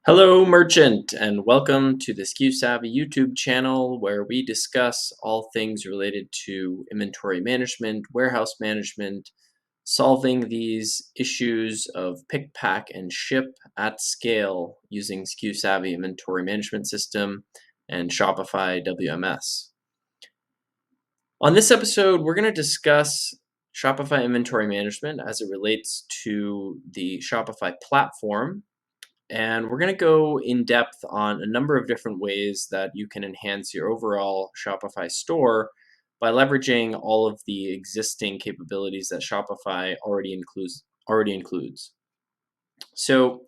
Hello, merchant, and welcome to the SKUSavvy YouTube channel where we discuss all things related to inventory management, warehouse management, solving these issues of pick, pack, and ship at scale using SKUSavvy Inventory Management System and Shopify WMS. On this episode, we're going to discuss Shopify Inventory Management as it relates to the Shopify platform. And we're going to go in depth on a number of different ways that you can enhance your overall Shopify store by leveraging all of the existing capabilities that Shopify already includes. So,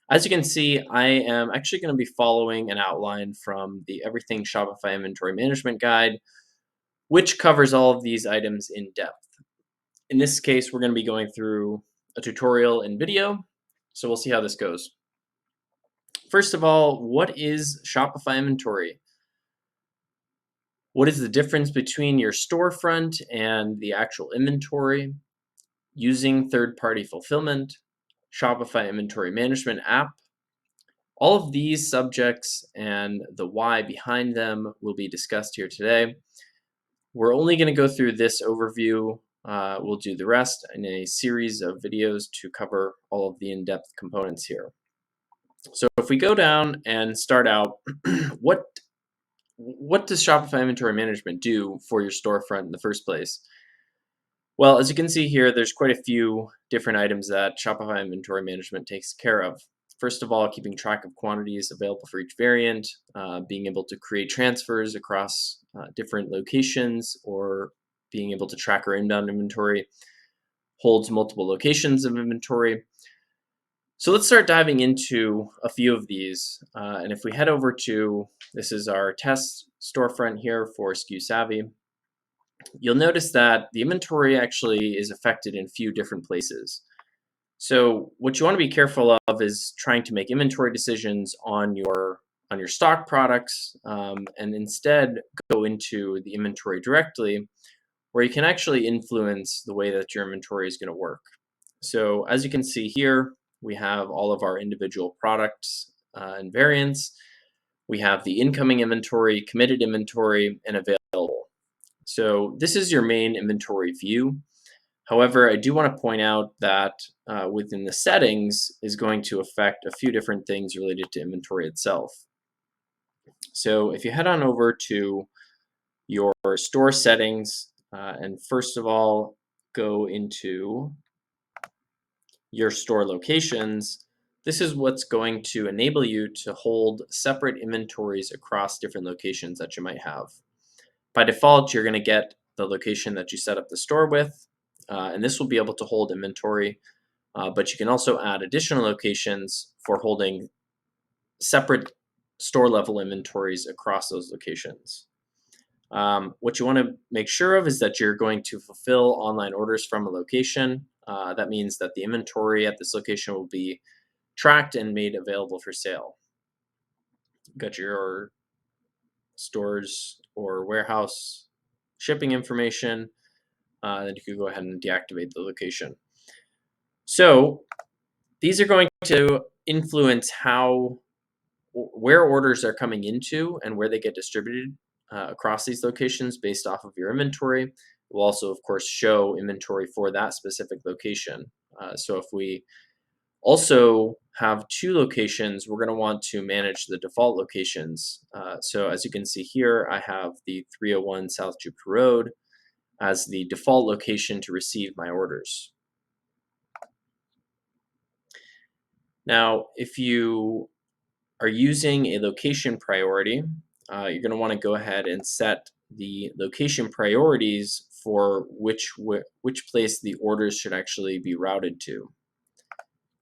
as you can see, I am actually going to be following an outline from the Everything Shopify Inventory Management Guide, which covers all of these items in depth. In this case, we're going to be going through a tutorial in video, so we'll see how this goes. First of all, what is Shopify Inventory? What is the difference between your storefront and the actual inventory? Using third-party fulfillment, Shopify Inventory Management app. All of these subjects and the why behind them will be discussed here today. We're only going to go through this overview. We'll do the rest in a series of videos to cover all of the in-depth components here. So if we go down and start out, what does Shopify Inventory Management do for your storefront in the first place? Well, as you can see here, there's quite a few different items that Shopify Inventory Management takes care of. First of all, keeping track of quantities available for each variant, being able to create transfers across different locations, or being able to track our inbound inventory, holds multiple locations of inventory. So let's start diving into a few of these. And if we head over to, this is our test storefront here for SKUSavvy, you'll notice that the inventory actually is affected in a few different places. So what you want to be careful of is trying to make inventory decisions on your stock products, and instead go into the inventory directly, where you can actually influence the way that your inventory is going to work. So as you can see here, we have all of our individual products and variants. We have the incoming inventory, committed inventory, and available. So this is your main inventory view. However, I do want to point out that within the settings is going to affect a few different things related to inventory itself. So if you head on over to your store settings, and first of all, go into your store locations, this is what's going to enable you to hold separate inventories across different locations that you might have. By default, you're going to get the location that you set up the store with, and this will be able to hold inventory, but you can also add additional locations for holding separate store level inventories across those locations. What you want to make sure of is that you're going to fulfill online orders from a location. That means that the inventory at this location will be tracked and made available for sale. Got your stores or warehouse shipping information, then you can go ahead and deactivate the location. So these are going to influence where orders are coming into and where they get distributed across these locations based off of your inventory. It will also, of course, show inventory for that specific location. So if we also have two locations, we're going to want to manage the default locations. So as you can see here, I have the 301 South Jupiter Road as the default location to receive my orders. Now, if you are using a location priority, you're going to want to go ahead and set the location priorities for which place the orders should actually be routed to.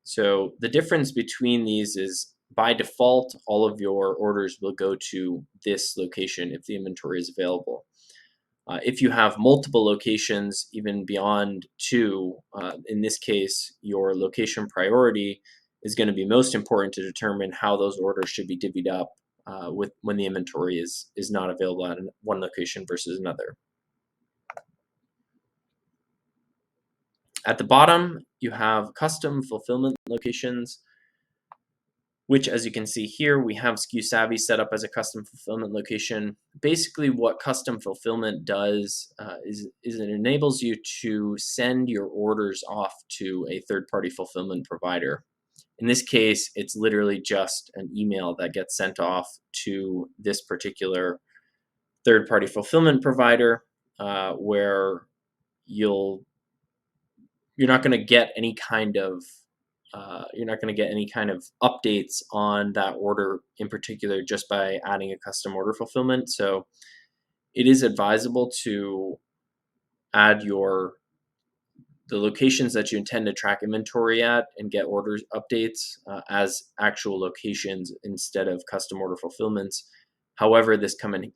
So the difference between these is, by default, all of your orders will go to this location if the inventory is available. If you have multiple locations, even beyond two, in this case, your location priority is going to be most important to determine how those orders should be divvied up when the inventory is not available at one location versus another. At the bottom, you have custom fulfillment locations. which, as you can see here, we have SKUSavvy set up as a custom fulfillment location. Basically, what custom fulfillment does is it enables you to send your orders off to a third-party fulfillment provider. In this case, it's literally just an email that gets sent off to this particular third-party fulfillment provider, where you're not going to get any kind of updates on that order in particular just by adding a custom order fulfillment. So it is advisable to add the locations that you intend to track inventory at and get orders updates as actual locations instead of custom order fulfillments. However, this can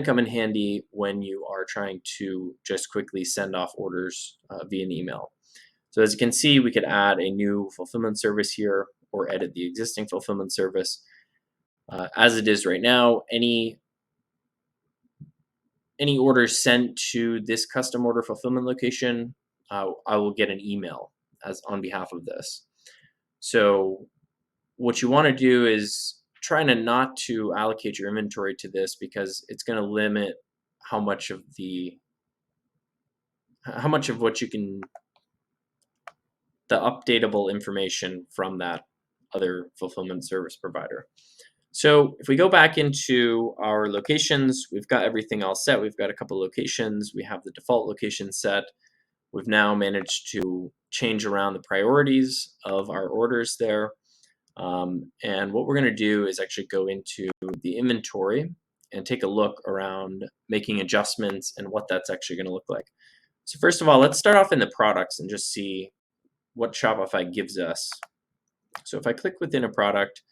come in handy when you are trying to just quickly send off orders via an email. So as you can see, we could add a new fulfillment service here or edit the existing fulfillment service. As it is right now, any orders sent to this custom order fulfillment location, I will get an email on behalf of this. So what you want to do is try not to allocate your inventory to this, because it's going to limit how much of what you can, the updatable information from that other fulfillment service provider. So if we go back into our locations, we've got everything all set. We've got a couple locations. We have the default location set. We've now managed to change around the priorities of our orders there. And what we're going to do is actually go into the inventory and take a look around making adjustments and what that's actually going to look like. So first of all, let's start off in the products and just see what Shopify gives us. So if I click within a product,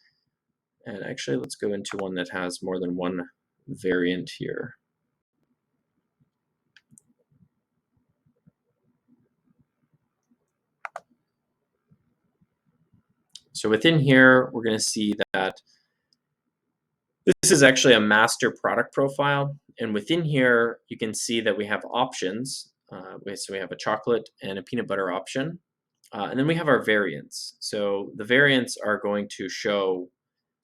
and actually let's go into one that has more than one variant here. So within here, we're going to see that this is actually a master product profile. And within here, you can see that we have options. So we have a chocolate and a peanut butter option. And then we have our variants. So the variants are going to show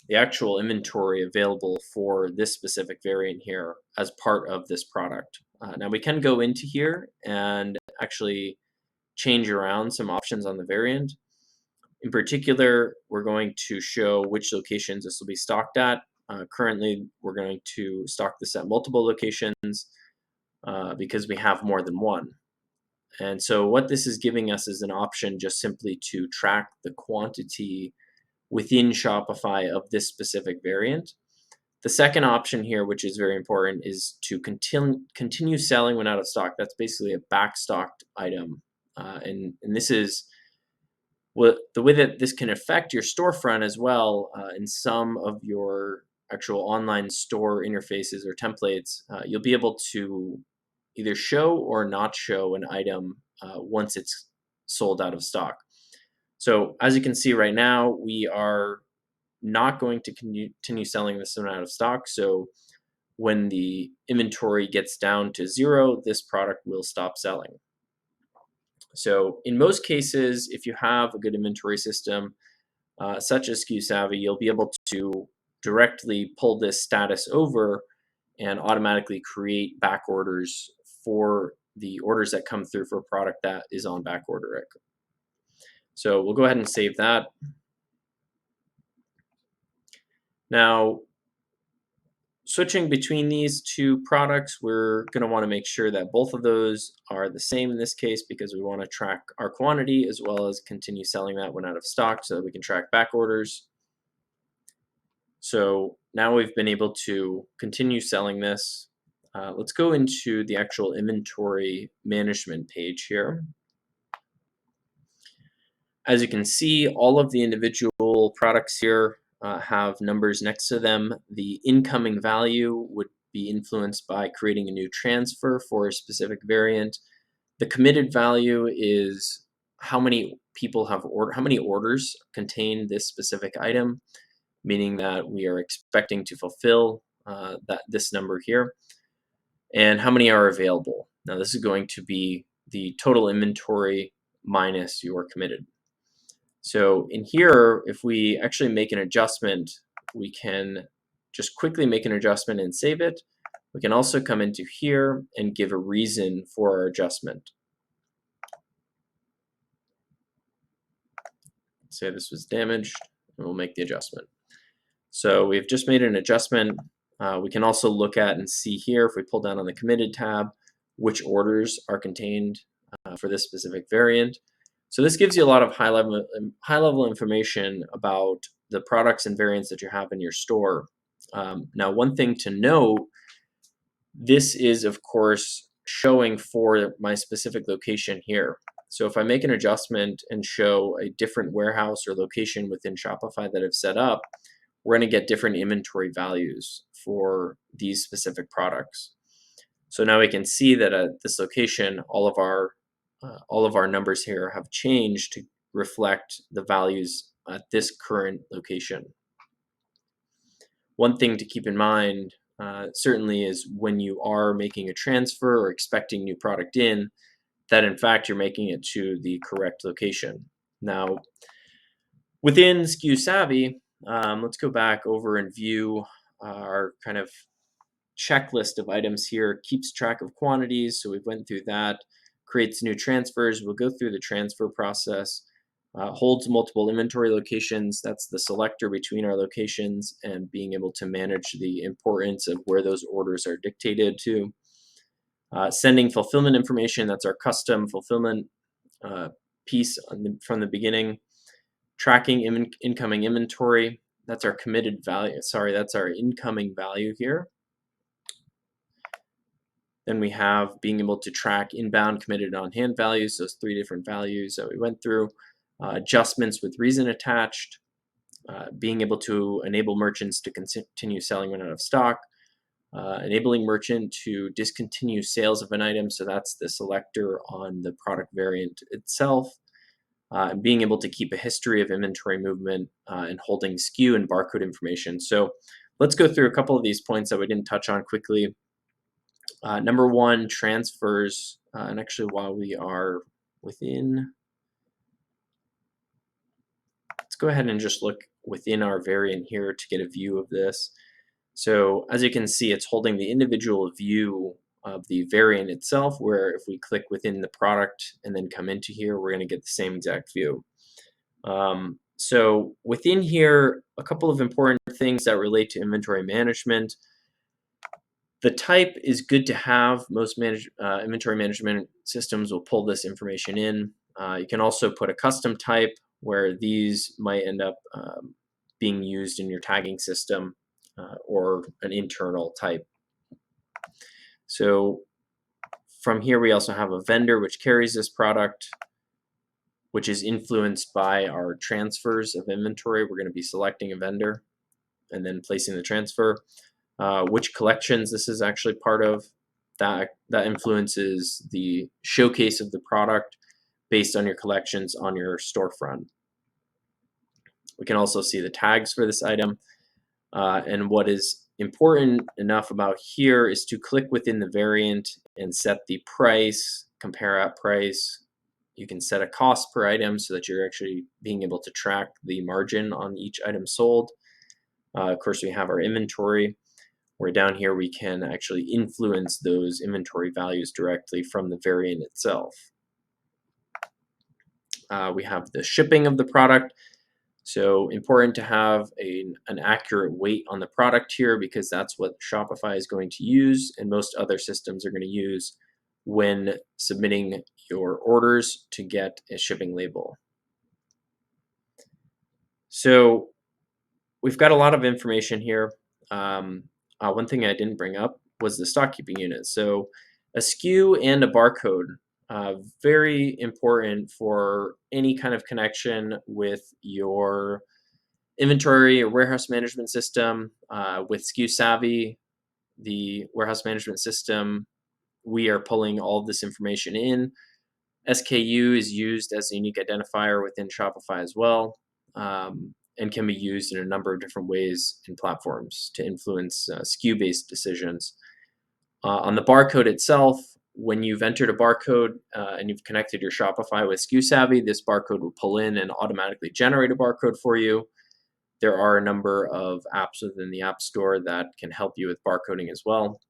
the actual inventory available for this specific variant here as part of this product. Now we can go into here and actually change around some options on the variant. In particular, we're going to show which locations this will be stocked at. Currently, we're going to stock this at multiple locations because we have more than one. And so what this is giving us is an option just simply to track the quantity within Shopify of this specific variant. The second option here, which is very important, is to continue selling when out of stock. That's basically a backstocked item. And this is the way that this can affect your storefront as well. In some of your actual online store interfaces or templates, you'll be able to either show or not show an item once it's sold out of stock. So as you can see right now, we are not going to continue selling this one out of stock. So when the inventory gets down to 0, this product will stop selling. So in most cases, if you have a good inventory system, such as SKUSavvy, you'll be able to directly pull this status over and automatically create back orders for the orders that come through for a product that is on back order. So we'll go ahead and save that. Now, switching between these two products, we're going to want to make sure that both of those are the same in this case, because we want to track our quantity as well as continue selling that when out of stock so that we can track back orders. So now we've been able to continue selling this. Let's go into the actual inventory management page here. As you can see, all of the individual products here have numbers next to them. The incoming value would be influenced by creating a new transfer for a specific variant. The committed value is how many people have how many orders contain this specific item, meaning that we are expecting to fulfill this number here, and how many are available. Now this is going to be the total inventory minus your committed. So in here, if we actually make an adjustment, we can just quickly make an adjustment and save it. We can also come into here and give a reason for our adjustment. Say this was damaged, and we'll make the adjustment. So we've just made an adjustment. We can also look at and see here, if we pull down on the committed tab, which orders are contained for this specific variant. So this gives you a lot of high-level information about the products and variants that you have in your store. Now, one thing to note, this is, of course, showing for my specific location here. So if I make an adjustment and show a different warehouse or location within Shopify that I've set up, we're going to get different inventory values for these specific products. So now we can see that at this location, all of our numbers here have changed to reflect the values at this current location. One thing to keep in mind certainly is when you are making a transfer or expecting new product in, that in fact you're making it to the correct location. Now, within SKUSavvy, let's go back over and view our kind of checklist of items here. Keeps track of quantities, so we went through that. Creates new transfers, we'll go through the transfer process. Holds multiple inventory locations, that's the selector between our locations and being able to manage the importance of where those orders are dictated to. Sending fulfillment information, that's our custom fulfillment piece from the beginning. Tracking incoming inventory, that's our committed value, that's our incoming value here. Then we have being able to track inbound committed on hand values, those 3 different values that we went through. Adjustments with reason attached, being able to enable merchants to continue selling when out of stock, enabling merchant to discontinue sales of an item, so that's the selector on the product variant itself, and being able to keep a history of inventory movement and holding SKU and barcode information. So let's go through a couple of these points that we didn't touch on quickly. Number 1, transfers, and actually while we are within, let's go ahead and just look within our variant here to get a view of this. So as you can see, it's holding the individual view of the variant itself, where if we click within the product and then come into here, we're going to get the same exact view. So within here, a couple of important things that relate to inventory management. The type is good to have. Most inventory management systems will pull this information in. You can also put a custom type where these might end up being used in your tagging system or an internal type. So from here, we also have a vendor which carries this product, which is influenced by our transfers of inventory. We're going to be selecting a vendor and then placing the transfer. Which collections this is actually part of, that influences the showcase of the product based on your collections on your storefront. We can also see the tags for this item. And what is important enough about here is to click within the variant and set the price, compare at price. You can set a cost per item so that you're actually being able to track the margin on each item sold. Of course, we have our inventory, where down here we can actually influence those inventory values directly from the variant itself. We have the shipping of the product. So important to have an accurate weight on the product here, because that's what Shopify is going to use and most other systems are going to use when submitting your orders to get a shipping label. So we've got a lot of information here. One thing I didn't bring up was the stock keeping unit. So a SKU and a barcode, very important for any kind of connection with your inventory or warehouse management system. With SKUSavvy, the warehouse management system, we are pulling all of this information in. SKU is used as a unique identifier within Shopify as well. And can be used in a number of different ways in platforms to influence SKU-based decisions. On the barcode itself, when you've entered a barcode and you've connected your Shopify with SKUSavvy, this barcode will pull in and automatically generate a barcode for you. There are a number of apps within the App Store that can help you with barcoding as well.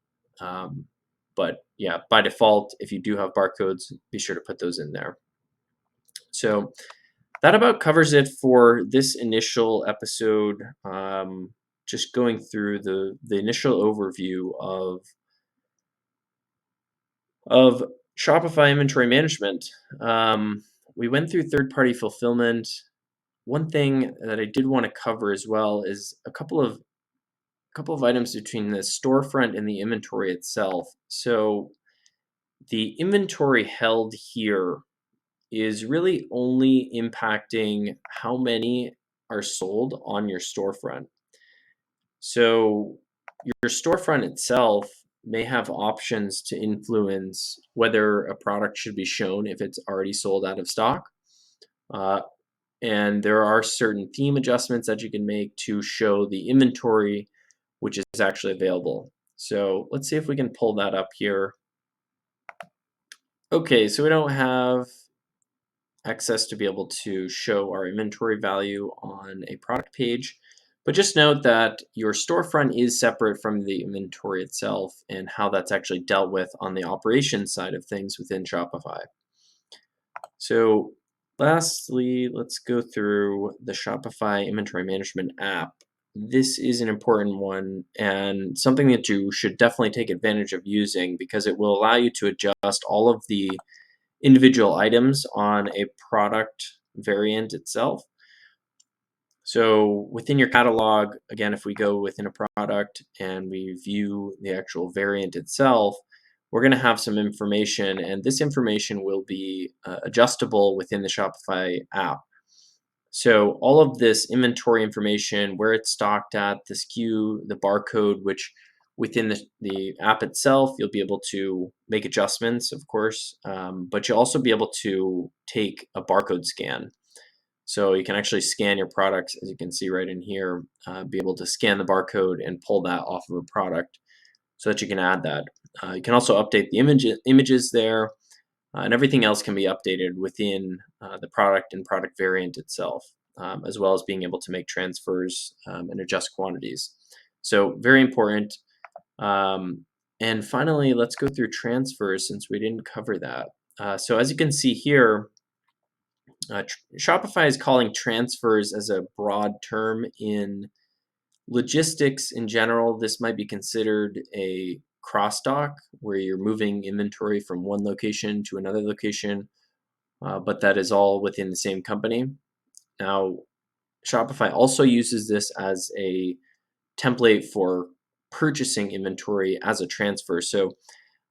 But yeah, by default, if you do have barcodes, be sure to put those in there. So that about covers it for this initial episode. Just going through the initial overview of Shopify inventory management. We went through third-party fulfillment. One thing that I did want to cover as well is a couple of items between the storefront and the inventory itself. So the inventory held here is really only impacting how many are sold on your storefront. So your storefront itself may have options to influence whether a product should be shown if it's already sold out of stock. And there are certain theme adjustments that you can make to show the inventory which is actually available. So let's see if we can pull that up here. Okay, so we don't have access to be able to show our inventory value on a product page, but just note that your storefront is separate from the inventory itself and how that's actually dealt with on the operations side of things within Shopify. So lastly, let's go through the Shopify Inventory Management app. This is an important one and something that you should definitely take advantage of using because it will allow you to adjust all of the individual items on a product variant itself. So within your catalog, again, if we go within a product and we view the actual variant itself, we're going to have some information, and this information will be adjustable within the Shopify app. So all of this inventory information, where it's stocked at, the SKU, the barcode, which within the app itself, you'll be able to make adjustments, of course, but you'll also be able to take a barcode scan. So you can actually scan your products, as you can see right in here, be able to scan the barcode and pull that off of a product so that you can add that. You can also update the images there, and everything else can be updated within the product and product variant itself, as well as being able to make transfers and adjust quantities. So very important. And finally, let's go through transfers since we didn't cover that. So as you can see here, Shopify is calling transfers as a broad term. In logistics in general, this might be considered a cross-dock where you're moving inventory from one location to another location, but that is all within the same company. Now, Shopify also uses this as a template for purchasing inventory as a transfer. So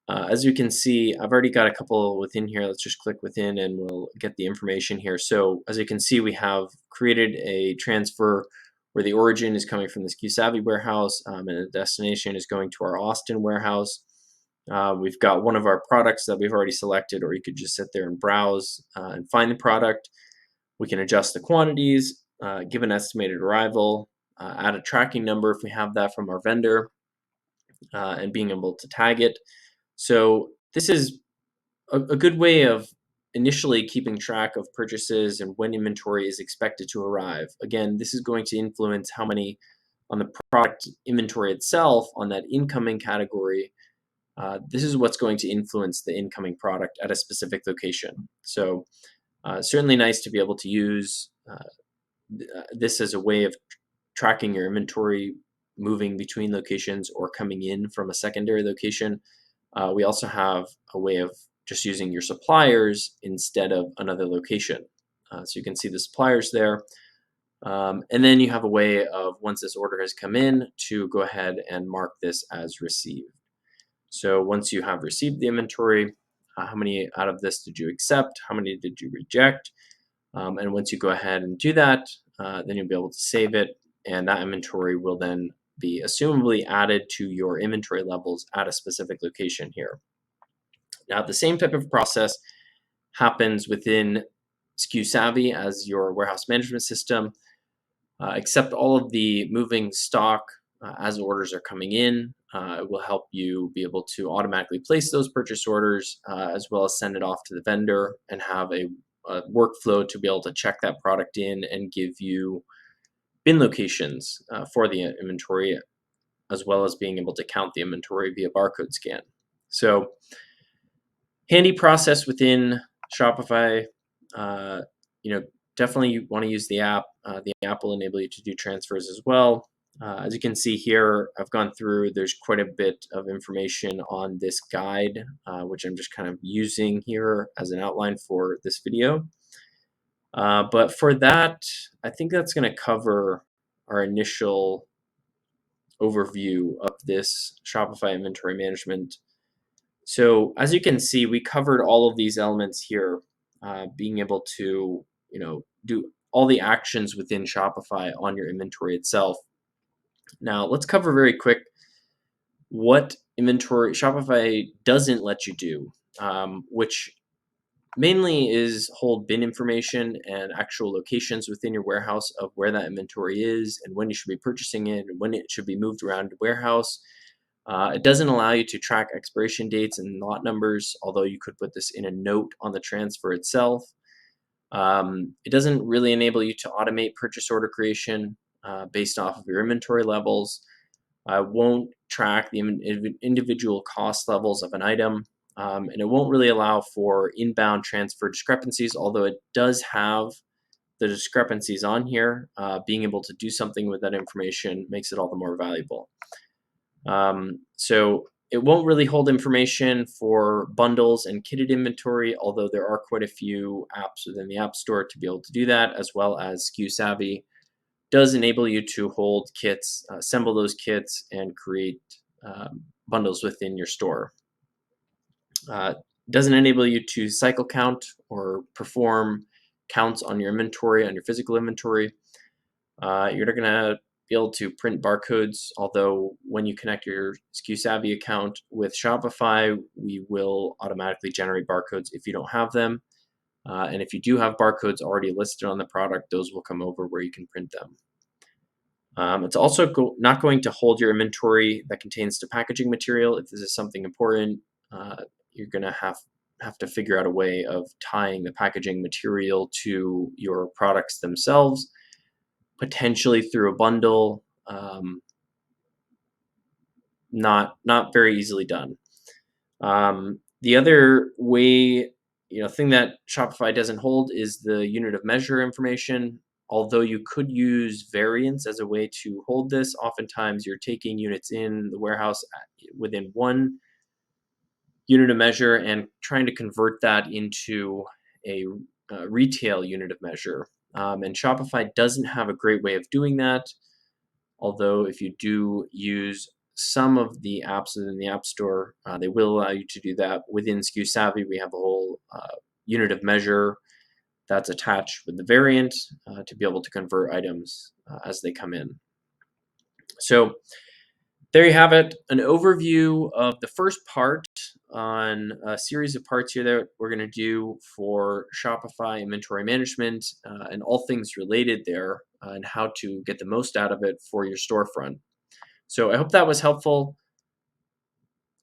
as you can see, I've already got a couple within here. Let's just click within and we'll get the information here. So as you can see, we have created a transfer where the origin is coming from the SKUSavvy warehouse and the destination is going to our Austin warehouse. We've got one of our products that we've already selected, or you could just sit there and browse and find the product. We can adjust the quantities, give an estimated arrival, add a tracking number if we have that from our vendor, and being able to tag it. So this is a good way of initially keeping track of purchases and when inventory is expected to arrive. Again, this is going to influence how many on the product inventory itself on that incoming category. This is what's going to influence the incoming product at a specific location. So certainly nice to be able to use this as a way of tracking your inventory moving between locations or coming in from a secondary location. We also have a way of just using your suppliers instead of another location. So you can see the suppliers there. And then you have a way of, once this order has come in, to go ahead and mark this as received. So once you have received the inventory, how many out of this did you accept? How many did you reject? And once you go ahead and do that, then you'll be able to save it, and that inventory will then be assumably added to your inventory levels at a specific location here. Now, the same type of process happens within SKUSavvy as your warehouse management system, except all of the moving stock as orders are coming in It will help you be able to automatically place those purchase orders, as well as send it off to the vendor and have a workflow to be able to check that product in and give you bin locations for the inventory, as well as being able to count the inventory via barcode scan. So handy process within Shopify. Uh, Definitely you want to use the app. The app will enable you to do transfers as well. As you can see here, I've gone through, there's quite a bit of information on this guide, which I'm just kind of using here as an outline for this video. But for that, I think that's going to cover our initial overview of this Shopify inventory management. So as you can see, we covered all of these elements here, being able to, do all the actions within Shopify on your inventory itself. Now let's cover very quick what inventory Shopify doesn't let you do, which mainly is hold bin information and actual locations within your warehouse of where that inventory is and when you should be purchasing it and when it should be moved around the warehouse. It doesn't allow you to track expiration dates and lot numbers, although you could put this in a note on the transfer itself. It doesn't really enable you to automate purchase order creation based off of your inventory levels. Won't track the individual cost levels of an item, and it won't really allow for inbound transfer discrepancies, although it does have the discrepancies on here. Being able to do something with that information makes it all the more valuable. So it won't really hold information for bundles and kitted inventory, although there are quite a few apps within the App Store to be able to do that, as well as SKUSavvy does enable you to hold kits, assemble those kits, and create bundles within your store. Doesn't enable you to cycle count or perform counts on your inventory, on your physical inventory. You're not going to be able to print barcodes, although when you connect your SKUSavvy account with Shopify, we will automatically generate barcodes if you don't have them. And if you do have barcodes already listed on the product, those will come over where you can print them. It's also not going to hold your inventory that contains the packaging material. If this is something important, you're going to have to figure out a way of tying the packaging material to your products themselves, potentially through a bundle. Not very easily done. The other way, thing that Shopify doesn't hold is the unit of measure information. Although you could use variants as a way to hold this, oftentimes you're taking units in the warehouse within one unit of measure and trying to convert that into a retail unit of measure. And Shopify doesn't have a great way of doing that. Although if you do use some of the apps within the App Store, they will allow you to do that. Within SKUSavvy, we have a whole unit of measure that's attached with the variant to be able to convert items as they come in. So there you have it, an overview of the first part on a series of parts here that we're going to do for Shopify inventory management and all things related there and how to get the most out of it for your storefront. So I hope that was helpful.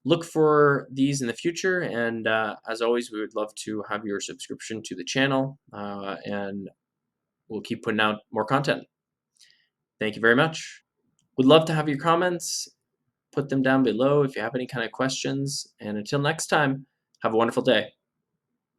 Look for these in the future, and as always, we would love to have your subscription to the channel, and we'll keep putting out more content. Thank you very much. Would love to have your comments. Put them down below if you have any kind of questions. And until next time, have a wonderful day.